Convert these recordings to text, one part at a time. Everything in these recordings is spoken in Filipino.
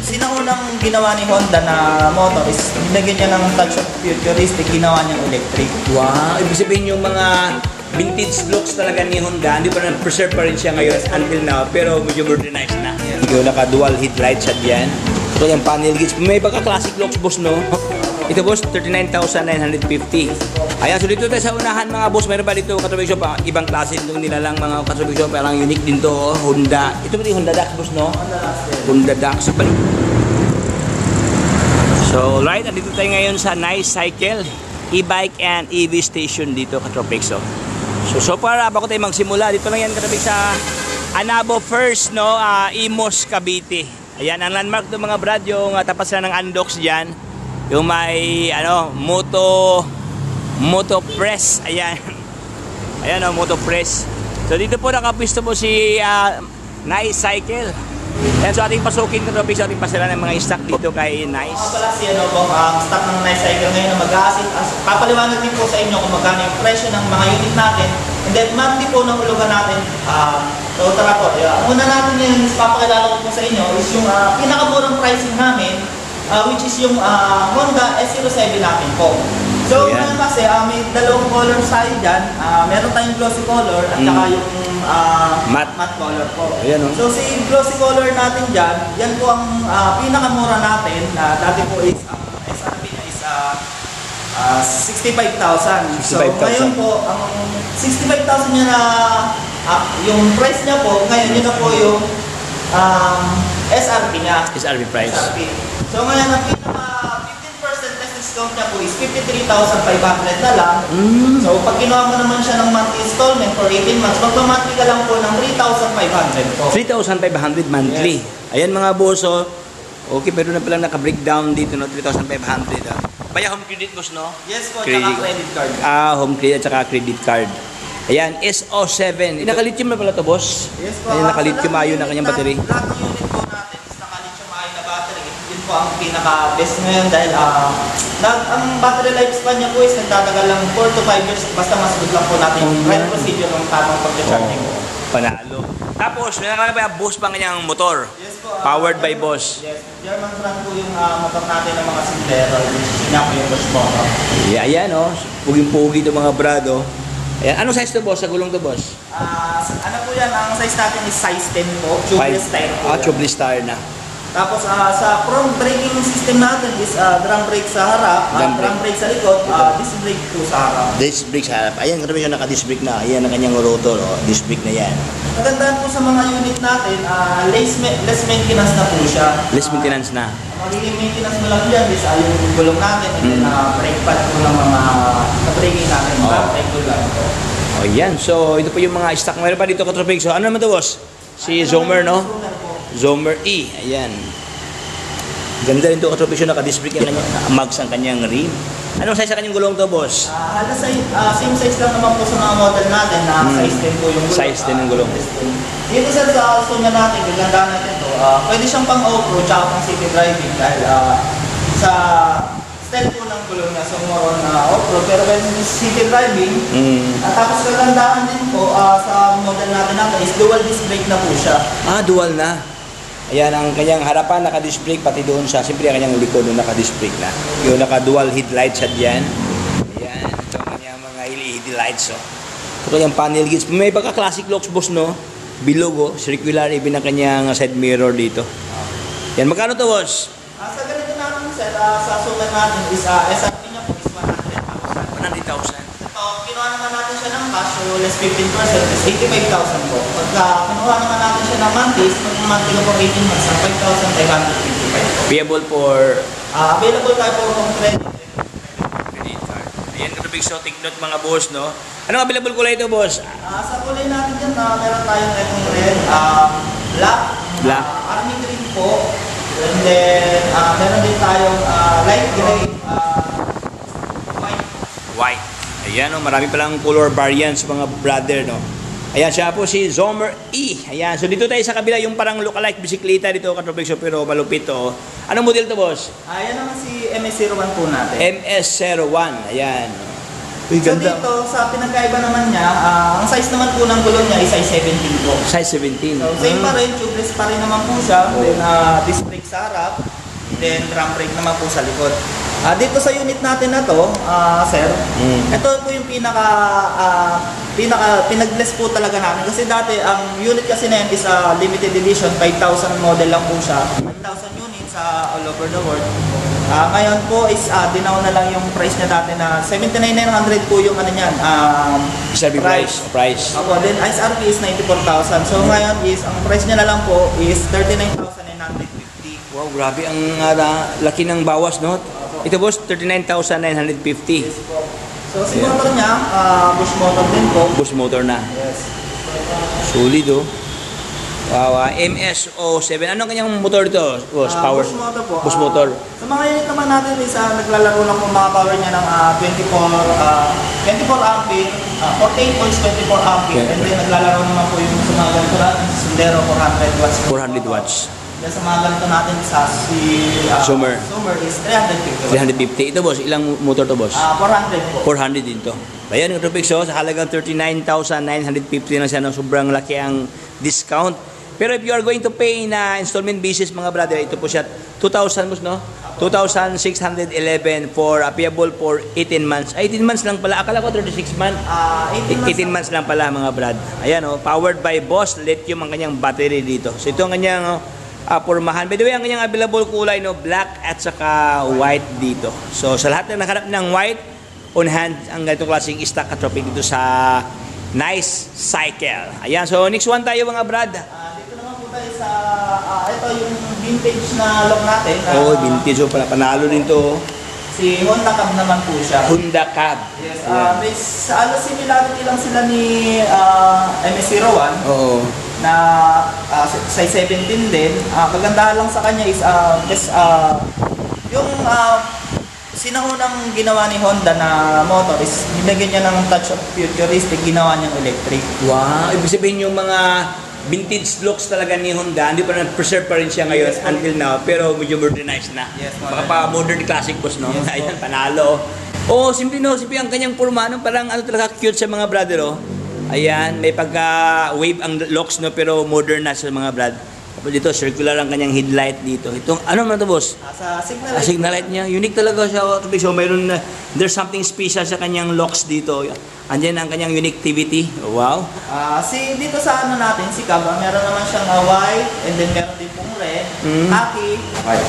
sinaunang ginawa ni Honda na motor is nilagyan niya ng touch of futuristic, ginawa niyang electric. Wow, ibig sabihin yung mga vintage looks talaga ni Honda, hindi pa na-preserve pa rin siya ngayon until now, pero medyo modernized na. Ikaw naka-dual headlight siya dyan. So yung panel gauge, may pagka-classic looks boss, no? Ito boss, 39,950. Ayan, so dito tayo sa unahan mga boss, mayroon pa dito katrubisyon pa, ibang klase nung nila lang mga katrubisyon, parang unique din to, Honda. Ito ba yung Honda Dax boss, no? Honda Dax. So right, dito tayo ngayon sa Nice Cycle, e-bike and EV station dito katropics. So far, bago tayo magsimula, dito lang yan katropics sa Anabo First, no? Imos, Cavite. Ayan, ang landmark ng mga brad, yung tapas na ng Andox dyan. Yung may Moto Press. Ayan. Ayan o, Moto Press. So dito po nakapisto po si Nice Cycle. Ayan, so ating pasukin ko topic sa ating pasala ng mga stock dito kay Nice. Pala si stock ng Nice Cycle ngayon na mag-aasit. Papaliwanag din po sa inyo kung magkano yung presyo ng mga unit natin. And then monthly po ng hulugan natin. So tara po. Muna natin yung papakilala ko po sa inyo is yung pinakamurang pricing namin. Which is yung Honda S07 natin po. So, ngayon kasi may dalawang colors tayo dyan. Meron tayong glossy color at saka yung matte color po. Ayan, no? So, si glossy color natin dyan, yan po ang pinakamura natin. Dati po is, SRP niya is 65,000. So, ngayon po, ang 65,000 niya na, yung price niya po, ngayon yun na po yung SRP niya. SRP price. SRP. So ngayon, ang pinaka 15% less discount niya po is 53,500 na lang. So pag ginawa mo naman siya ng monthly installment for 18 months, magpa-monthly ka lang po ng 3,500 po. 3,500 monthly. Yes. Ayan mga boss, okay, pero na palang naka-breakdown dito, no? 3,500. Kaya home credit boss, no? Yes po, tsaka credit card. Home credit at saka credit card. Ayan, SO7. Naka-lithium na pala to boss? Yes po. Ayan, naka-lithium ayon na kanyang battery. Lahat ng unit po natin is naka-lithium ayon na battery. Yun po ang pinaka-best ngayon dahil ang battery lifespan niya po is nagtatagal lang 4 to 5 years. Basta mas good lang po natin yung right procedure ng tamang pag-charging po. Panalo. Tapos, may nakakabaya boost pa kanyang motor. Yes po. Powered by Boss. Yes. German brand po yung motor natin ng mga Sindero. Siya po yung Boss motor. Yeah, ayan o. Puging-pugi ito mga brado. Ayan. Anong size to boss? Sa gulong to boss? Ano po yan? Ang size natin is size 10 po. Tubeless tire po. Tubeless tire na. Tapos sa front braking system natin is drum brake sa harap, drum brake sa likod, disc brake po sa harap. Disc brake sa harap. Ayan, katabi siya naka-disc brake na. Ayan ang kanyang rotor. Disc brake na yan. Magandaan po sa mga unit natin, less maintenance na po siya. Less maintenance na. Magiging maintenance mo lang dyan is yung gulong natin and then brake pad po ng mga braking natin. Oh, yan. So, ito po yung mga stock. Mayroon pa dito katropik. So, ano naman ito boss? Si Zomer, no? Zomer E. Ayan. Ganda rin ito katropik. Naka-disc brake ang kanyang mags ang kanyang rim. Anong size sa kanyang gulong to boss? Same size lang naman po sa mga model natin na size 10 po yung gulong. Size 10 ng gulong. Dito sa Sonya natin, gagandaan natin to. Pwede siyang pang off-road tsaka pang city driving dahil sa style po ng gulong niya, so more on off-road. Pero when city driving, tapos gagandaan din po sa model natin is dual disc brake na po siya. Dual na. Ayan, ang kanyang harapan naka-disc brake, pati doon sa, siyempre ang kanyang likod doon naka-disc brake na. Yung naka-dual headlight siya dyan. Ayan, ito ang kanyang mga LED lights. Ito kanyang panel gauge. May pagka-classic looks boss, no? Bilog, circular, even ang kanyang side mirror dito. Yan, magkano to boss? Sa ganito natin sir, sa sulat natin is SRP niya po is 100,000. 100,000. Kinuha naman natin siya ng cash, so less 15% is 85,000 po. Pagka kinuha naman natin siya ng monthly, monthly ko po 18 months, 5,555 po. Payable for? Available tayo po kung credit. Credit card. Ayan, katubig so, take note mga boss, no? Anong available kulay ito, boss? Sa kulay natin dyan, meron tayong red, black, army green po, and then meron din tayong light gray, white. Ayan, marami palang color variants mga brother, no? Ayan, siya po si Zomer E. Ayan, so dito tayo sa kabila yung parang lookalike bisikleta dito, katropik, pero malupit to. Anong model to, boss? Ayan naman si MS01 po natin. MS01, ayan. Uy, So ganda. dito, sa pinagkaiba naman niya, ang size naman po ng gulong niya is size 17 po. Size 17. So same pa rin, tubeless pa rin naman po siya. Then disc brake sa harap. Then drum brake naman po sa likod. Dito sa unit natin na to, sir, ito po yung pinag-bless po talaga namin. Kasi dati, ang unit kasi na yan is limited edition, 5,000 model lang po siya. 5,000 units all over the world. Ngayon po is dinaw na lang yung price niya dati na 79,900 po yung ano niyan. Sabi price. Opo, then SRP is 94,000. So ngayon is, ang price niya na lang po is 39,950. Wow, grabe ang laki ng bawas, no? Ito boss, 39,950. Yes po. So si motor niya, push motor din po. Bus motor na. Yes. Solid, oh. Wow, MSO7. Ano kanyang motor ito? Boss, power. Push motor po. Push motor. Sa mga unit naman natin is naglalaro lang po mga power niya ng 24 ampere, 48 volts, 24 ampere. Okay. And then naglalaro naman po yung sa mga ganito natin, Sundero 400 watts. 400 watts. Then sa mga ganito natin sa Summer is 350 watts. 350. Ito boss, ilang motor to boss? 400 po. 400 din to. Ayan, yung Tropix, sa halagang 39,950 na siya, no? Sobrang laki ang discount. Pero if you are going to pay na installment basis, mga brother, ito po siya, 2,000 boss, no? 2,611 for payable for 18 months. 18 months lang pala. Akala ko 36 months. 18 months lang pala, mga brad. Ayan, oh, powered by Boss Lithium ang kanyang battery dito. So ito ang kanyang pormahan. By the way, ang kanyang available kulay, no, black at saka white dito. So sa lahat na nakahanap ng white, on hand ang ganitong klaseng stock Katropic dito sa Nice Cycle. Ayan, so next one tayo, mga brad. Dito naman po tayo sa, ito yung vintage na lock natin. Oh, vintage, oh, pala panalo din to. Si Honda Cab naman po siya. Honda Cab. Yes, Ayan. may similarity lang sila ni MS-01 Oo. na size 17 din. Kagandahan lang sa kanya is yung sinahunang ginawa ni Honda na motor is binigyan niya ng touch of futuristic, ginawa niyang electric. Wow, ibig sabihin yung mga vintage looks talaga ni Honda, hindi pa na-preserve pa rin siya ngayon until now, pero medyo modernized na. Yes, Baka pa modern classic boss, no? Yes, Ayan, panalo. Oh, simple no, simple ang kanyang forma, no? Parang ano talaga cute sa mga brother, oh. Ayan, may pagka-wave ang locks, no? Pero modern na sa mga brad. Tapos dito, circular ang kanyang headlight dito. Itong, ano naman ito, boss? Sa signal light. Signal light niya. Unique talaga siya. So, mayroon na, there's something special sa kanyang locks dito. Andyan ang kanyang uniquetivity. Wow. Dito sa ano natin, si Cab, meron naman siyang white, and then meron din pong red, khaki.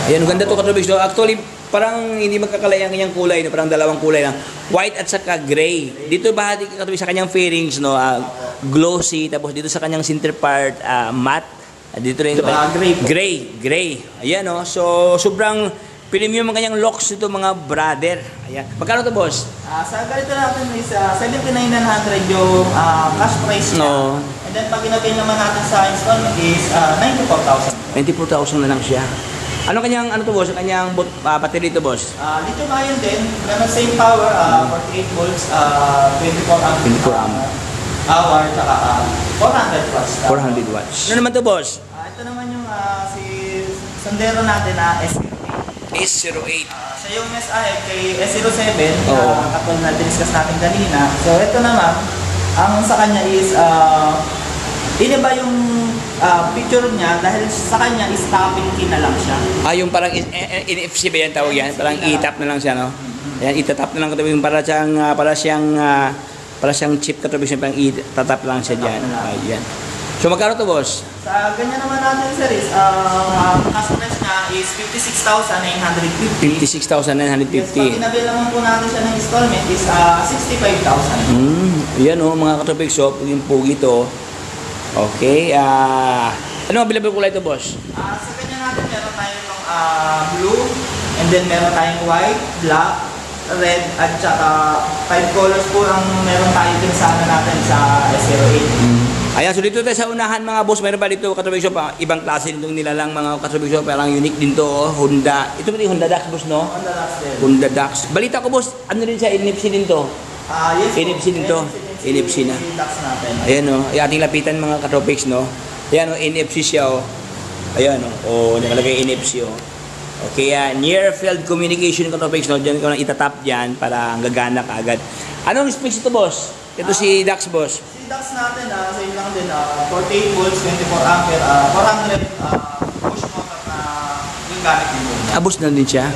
Ayan, ganda to Katrobix. So, actually, parang hindi magkakalay ang kanyang kulay. No? Parang dalawang kulay lang. White at saka gray. Dito bahati Katrobix sa kanyang fairings, no? Glossy. Tapos dito sa kanyang center part, matte. Dito rin gray. Ayan, no? So, sobrang premium ang kanyang locks nito, mga brother. Ayan. Magkano to, boss? Sa ganito natin is 79,900 yung cash price niya. No. And then pag ginabay naman natin sa installment is 94,000. 94,000 na lang siya. Ano kanyang, ano to, boss? Kanyang battery to, boss? Lithium ion din, meron same power, 48 volts, 24 amp. 24 amp. Hour, tsaka 400 watts. 400 watts. Ano naman to, boss? Ito naman yung si Sundero natin na S08. S08. Siya yung mas ahead kay S07, Oo. katulad na discuss natin kanina. So ito naman, ang sa kanya is, iniba yung picture niya dahil sa kanya is tapping key na lang siya. Yung parang NFC ba yan tawag yan? Parang i-tap na lang siya, no? Ayan, itatap na lang katabi para siyang chip katabi siya, parang itatap lang siya dyan. Ayan. So magkano to, boss? Sa ganyan naman natin sir is, cash price niya is 56,950. 56,950. Yes, pag inabil naman po natin siya ng installment is 65,000. Ayan, oh, mga katropik shop, yung pogi to. Okay, ano ang available kulay to, boss? Sa ganyan natin meron tayong blue, and then meron tayong white, black, red, at saka 5 colors po ang meron tayo din sa ano natin sa S08. Ayan, so dito tayo sa unahan, mga boss. Mayroon pa dito Katrobix Shop, ibang klase nitong nilalang mga Katrobix Shop, parang unique din to, oh. Honda. Ito ba yung Honda Dax, boss, no? Honda Dax din. Honda Dax. Balita ko, boss, ano din siya, NFC din to? Yes po. NFC din to. NFC na. Dax natin. Ayan, oh. Ay, ating lapitan, mga Katropix, no? Ayan, oh, NFC siya, oh. Ayan, oh. Oh, nakalagay NFC, oh. Okay, near field communication topics, no? Diyan ko lang itatap diyan para ang gagana ka agad. Anong specs ito, boss? Ito si Dax, boss. Si Dax natin, same lang din, 48 volts, 24 ampere, 400 push motor na yung gamit nito. Abos na din siya.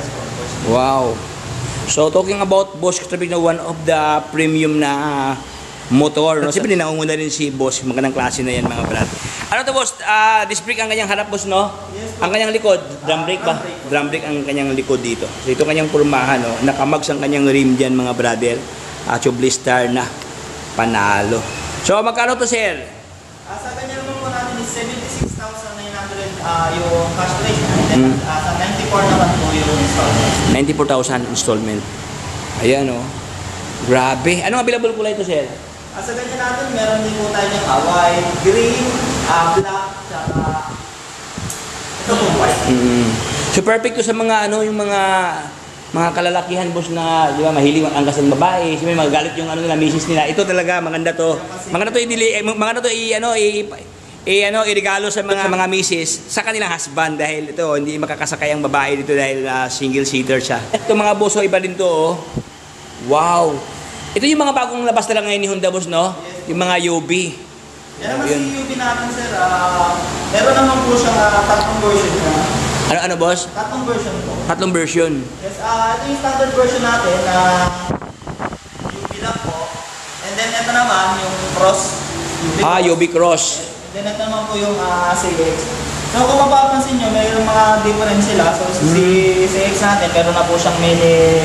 Wow. So, talking about Bosch Traffic na one of the premium na motor, no? Siyempre, naunguna rin si Boss, magandang klase na yan, mga brad. Ano to, boss? Disc brake ang kanyang harap, boss, no? Yes, ang kanyang likod, drum brake ba? Drum brake ang kanyang likod dito. So, ito kanyang pormahan, no? Nakamags ang kanyang rim dyan, mga brother. Tubeless star na. Panalo. So, magkano to, sir? Sa kanya naman po natin is 76,900 yung cash price. And then, sa 94 naman po yung installment. 94,000 installment. Ayan, no? Grabe. Anong available kulay ito, sir? Sa ganyan natin, meron din po tayo ng white, green, black, tsaka ito po white. So perfect to sa mga ano, yung mga kalalakihan, boss, na di ba mahilig ang angkas ng babae, siyempre magagalit yung ano nila, misis nila. Ito talaga maganda to. Maganda to iregalo sa mga misis sa kanilang husband dahil ito hindi makakasakay ang babae dito dahil single seater siya. Ito mga boss, iba din to, oh. Wow. Ito yung mga bagong labas na lang ngayon ni Honda, boss, no? Yes. Yung mga UB. Yan naman si UB natin, sir. Meron naman po siyang tatlong version na. Ano, boss? Tatlong version po. Tatlong version. Yes, ito yung standard version natin na UB lang po. And then ito naman yung Cross. UB Cross. And then ito naman po yung CX. So kung mapapansin nyo, mayroong mga difference sila. So si CX natin, meron na po siyang mini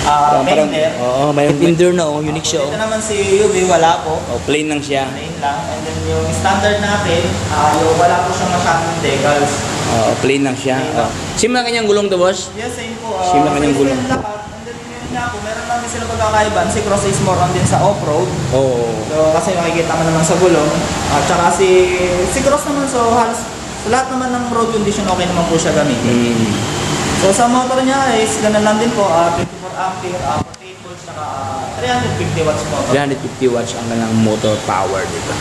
fender. Oo, may fender na, unique siya. Ito naman si UB, wala po. Plain lang siya. Plain lang. And then yung standard natin, yung wala po siyang masyadong decals. Plain lang siya. Same lang kanyang gulong to, boss? Yes, same po. Same lang kanyang gulong. And then yun nga po, meron lang din sila pagkakaiban. Si Cross is more on din sa off-road. Oo. So kasi makikita mo naman sa gulong. At saka si Cross naman, so halos sa lahat naman ng road condition, okay naman po siya gamitin. So sa motor niya is ganun lang din po, 24 ampere, 48 volts, saka 350 watts motor. 350 watts ang kanyang motor power dito.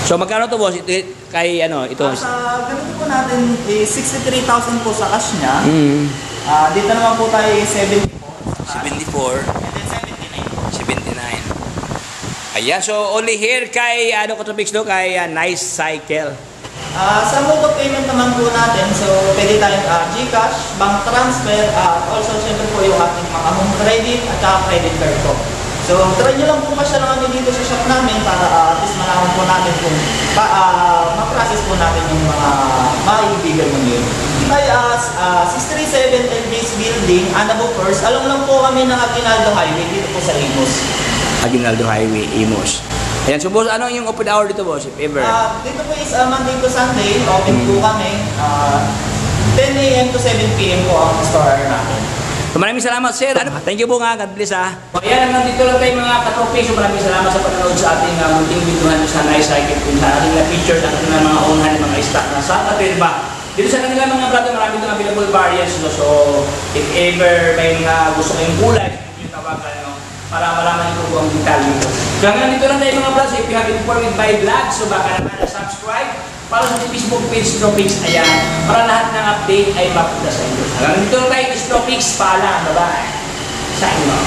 So magkano to, boss? Ito, kay ano, ito? Sa ganito po natin, 63,000 po sa cash niya. Dito naman po tayo 74. 74. And then 79. 79. Ayan, so only here kay, ano ko to fix, no? Kay Nice Cycle. Sa mode of payment naman po natin, so pwede tayong GCash, bank transfer, also siyempre po yung ating mga home credit at saka credit card po. So try nyo lang po pa siya lang kami dito sa shop namin para at least malaman po natin kung ma-process po natin yung mga maibigan mo yun. Kaya 637 LBS Building, Anabo First, along lang po kami ng Aguinaldo Highway dito po sa Imus. Aguinaldo Highway, Imus. Ayan, so boss, ano yung open hour dito, boss, if ever? Dito po is Monday to Sunday, open po kami. 10 a.m. to 7 p.m. po ang store natin. So maraming salamat, sir. Thank you po nga, God bless, ha. So ayan, nandito lang tayo mga katopik. So maraming salamat sa panonood sa ating munting videohan sa Nice Cycle. Kung sa ating na-feature ang ating mga unahan ng mga stock na sa Katerba. Dito sa kanila mga brother, marami itong available variants. No? So if ever may mga gusto kayong kulay, yung tawagan, no? Para malaman nyo po ang detail dito. So hanggang dito lang tayo mga brothers. If you have been informed by vlog, so baka naman na-subscribe para sa Facebook page Stropix. Ayan, para lahat ng update ay mapunta sa inyo. Hanggang dito lang tayo, Stropix. Paalam, bye-bye. Sa inyo.